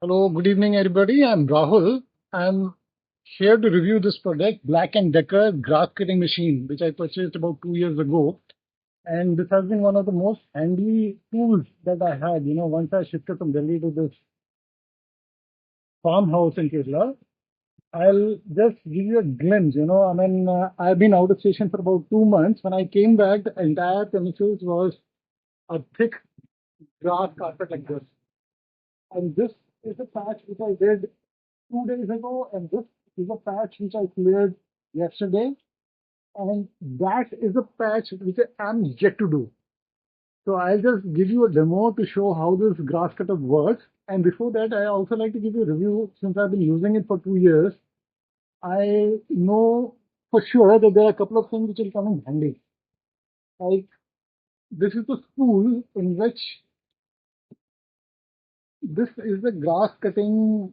Hello, good evening, everybody. I'm Rahul. I'm here to review this product, Black& Decker grass cutting machine, which I purchased about 2 years ago. And this has been one of the most handy tools that I had. Once I shifted from Delhi to this farmhouse in Kerala, I'll just give you a glimpse. I've been out of station for about 2 months. When I came back, the entire premises was a thick grass carpet like this. And this is a patch which I did 2 days ago, and this is a patch which I cleared yesterday, and that is a patch which I am yet to do. So I'll just give you a demo to show how this grass cutter works. And before that, I also like to give you a review since I've been using it for 2 years. I know for sure that there are a couple of things which will come in handy. Like this is the spool in which this is the grass cutting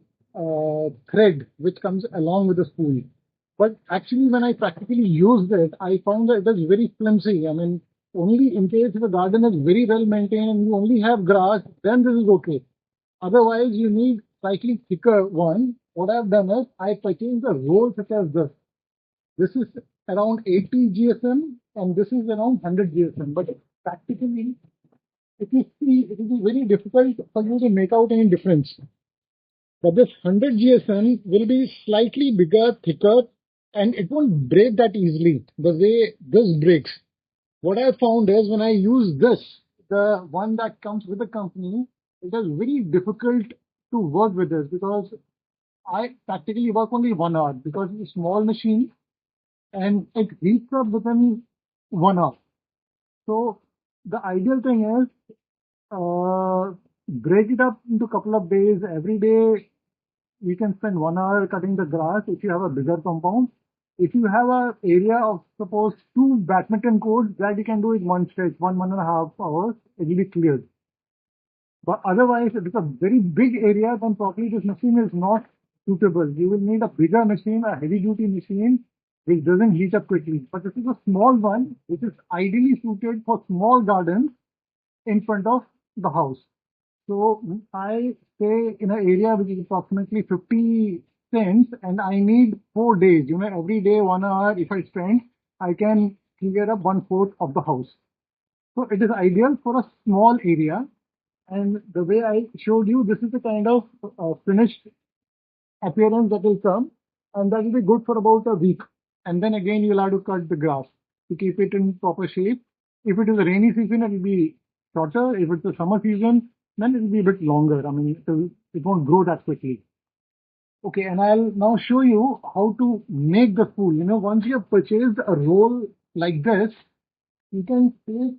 thread which comes along with the spool. But actually, when I practically used it, I found that it is very flimsy. I mean, only in case if a garden is very well maintained and you only have grass, then this is okay. Otherwise, you need slightly thicker one. What I've done is I purchased a roll such as this. This is around 80 GSM and this is around 100 GSM. But practically, if you see, it will be very difficult for you to make out any difference. But this 100 GSM will be slightly bigger, thicker, and it won't break that easily the way this breaks. What I found is when I use this, the one that comes with the company, it is very difficult to work with this because I practically work only 1 hour because it's a small machine and it heats up within 1 hour. So the ideal thing is break it up into a couple of days. Every day you can spend 1 hour cutting the grass if you have a bigger compound. If you have an area of suppose two badminton courts, that you can do it one stretch, 1.5 hours, it will be cleared. But otherwise, if it's a very big area, then probably this machine is not suitable. You will need a bigger machine, a heavy duty machine, which doesn't heat up quickly. But this is a small one, which is ideally suited for small gardens in front of the house. So I stay in an area which is approximately 50 cents and I need 4 days. Every day, 1 hour, if I spend, I can clear up one-fourth of the house. So it is ideal for a small area. And the way I showed you, this is the kind of finished appearance that will come. And that will be good for about a week. And then again, you'll have to cut the grass to keep it in proper shape. If it is a rainy season, it will be shorter. If it's a summer season, then it will be a bit longer. I mean, it won't grow that quickly. Okay, and I'll now show you how to make the spool. Once you have purchased a roll like this, you can take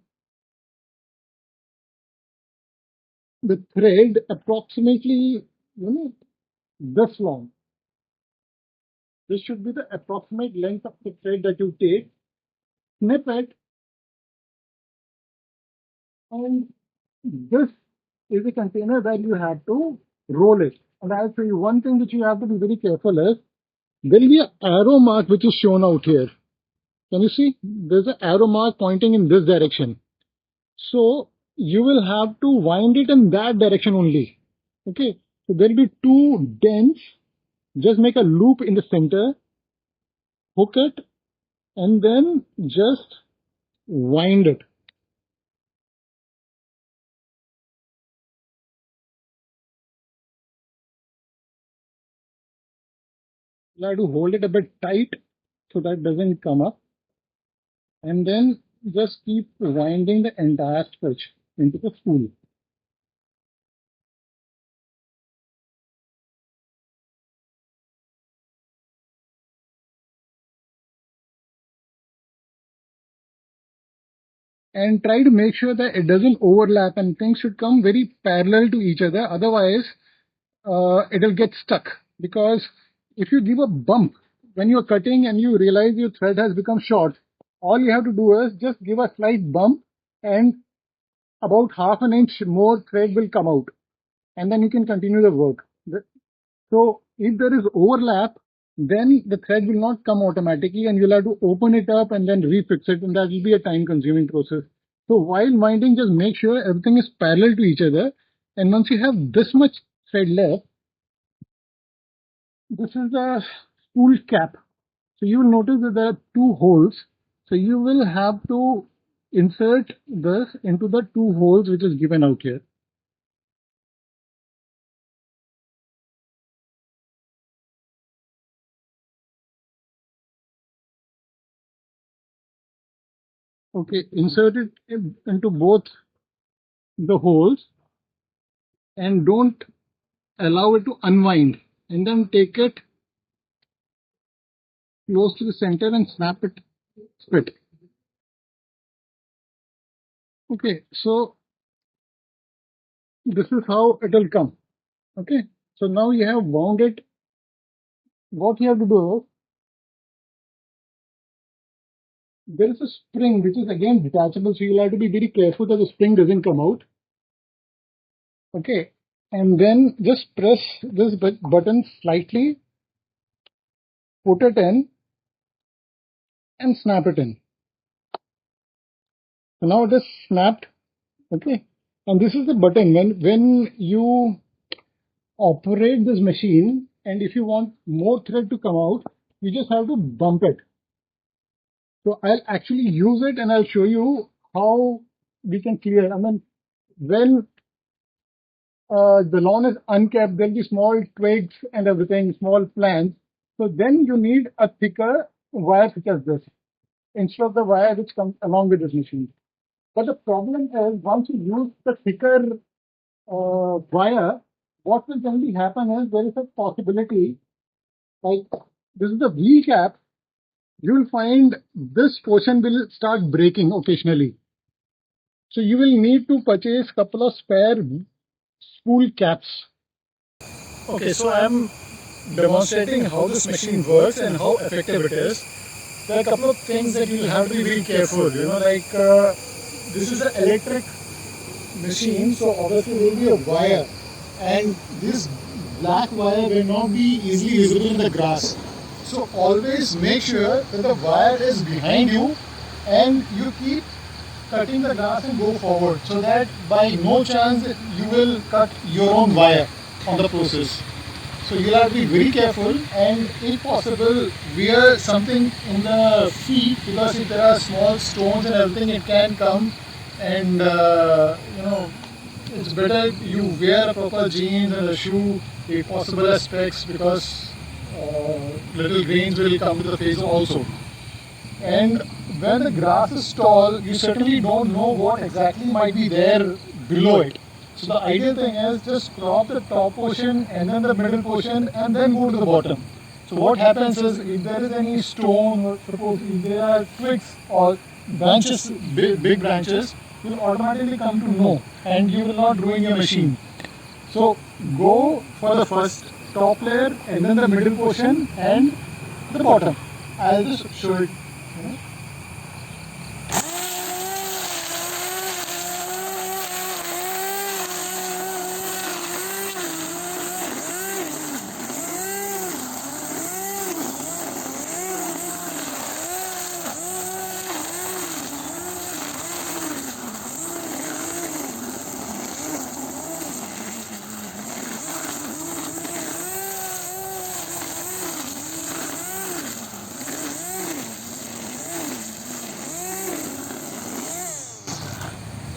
the thread approximately, this long. This should be the approximate length of the thread that you take, snip it, and this is a container where you have to roll it. And I'll show you one thing which you have to be very careful is there will be an arrow mark which is shown out here. Can you see? There's an arrow mark pointing in this direction. So you will have to wind it in that direction only. Okay. So there will be two dents. Just make a loop in the center, hook it, and then just wind it. You have to hold it a bit tight so that it doesn't come up. And then just keep winding the entire stretch into the spool. And try to make sure that it doesn't overlap and things should come very parallel to each other. Otherwise, it'll get stuck. Because if you give a bump when you're cutting and you realize your thread has become short, all you have to do is just give a slight bump and about half an inch more thread will come out. And then you can continue the work. So if there is overlap, then the thread will not come automatically and you'll have to open it up and then refix it, and that will be a time consuming process. So while winding, just make sure everything is parallel to each other. And once you have this much thread left, This is the spool cap. So you will notice that there are two holes. So you will have to insert this into the two holes which is given out here. Okay, insert it into both the holes and don't allow it to unwind. And then take it close to the center and snap it, split. Okay, so this is how it will come. Okay, so now you have wound it. What you have to do is, there is a spring which is again detachable, so you'll have to be very careful that the spring doesn't come out. Okay, and then just press this button slightly, put it in, and snap it in. So now it is snapped. Okay, and this is the button when you operate this machine, and if you want more thread to come out, you just have to bump it. So I'll actually use it and I'll show you how we can clear. I mean, when the lawn is unkept, there'll be small twigs and everything, small plants. So then you need a thicker wire such as this, instead of the wire which comes along with this machine. But the problem is, once you use the thicker wire, what will generally happen is there is a possibility, like this is the wheel cap, you will find this portion will start breaking occasionally. So you will need to purchase couple of spare spool caps. Okay, so I'm demonstrating how this machine works and how effective it is. There are a couple of things that you'll have to be very careful. This is an electric machine, so obviously there will be a wire, and this black wire will not be easily visible in the grass. So always make sure that the wire is behind you and you keep cutting the grass and go forward, so that by no chance you will cut your own wire on the process. So you'll have to be very careful, and if possible wear something in the feet, because if there are small stones and everything it can come, and it's better you wear a proper jeans and a shoe, if possible as specs, because little grains will come to the face also. And when the grass is tall, you certainly don't know what exactly might be there below it. So the ideal thing is just crop the top portion and then the middle portion and then go to the bottom. So what happens is, if there is any stone, or suppose if there are twigs or branches, big branches, you will automatically come to know and you will not ruin your machine. So go for the first top layer and then the middle portion and the bottom. I'll just show it.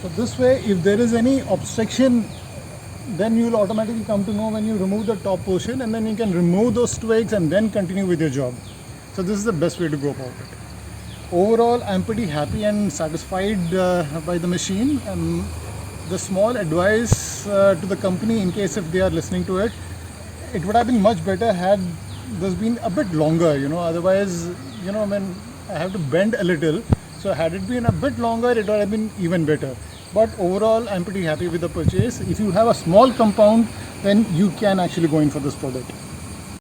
So this way, if there is any obstruction, then you will automatically come to know when you remove the top portion, and then you can remove those twigs and then continue with your job. So this is the best way to go about it. Overall, I'm pretty happy and satisfied by the machine. The small advice to the company, in case if they are listening to it, it would have been much better had this been a bit longer, otherwise, when I have to bend a little, so had it been a bit longer, it would have been even better. But overall, I'm pretty happy with the purchase. If you have a small compound, then you can actually go in for this product.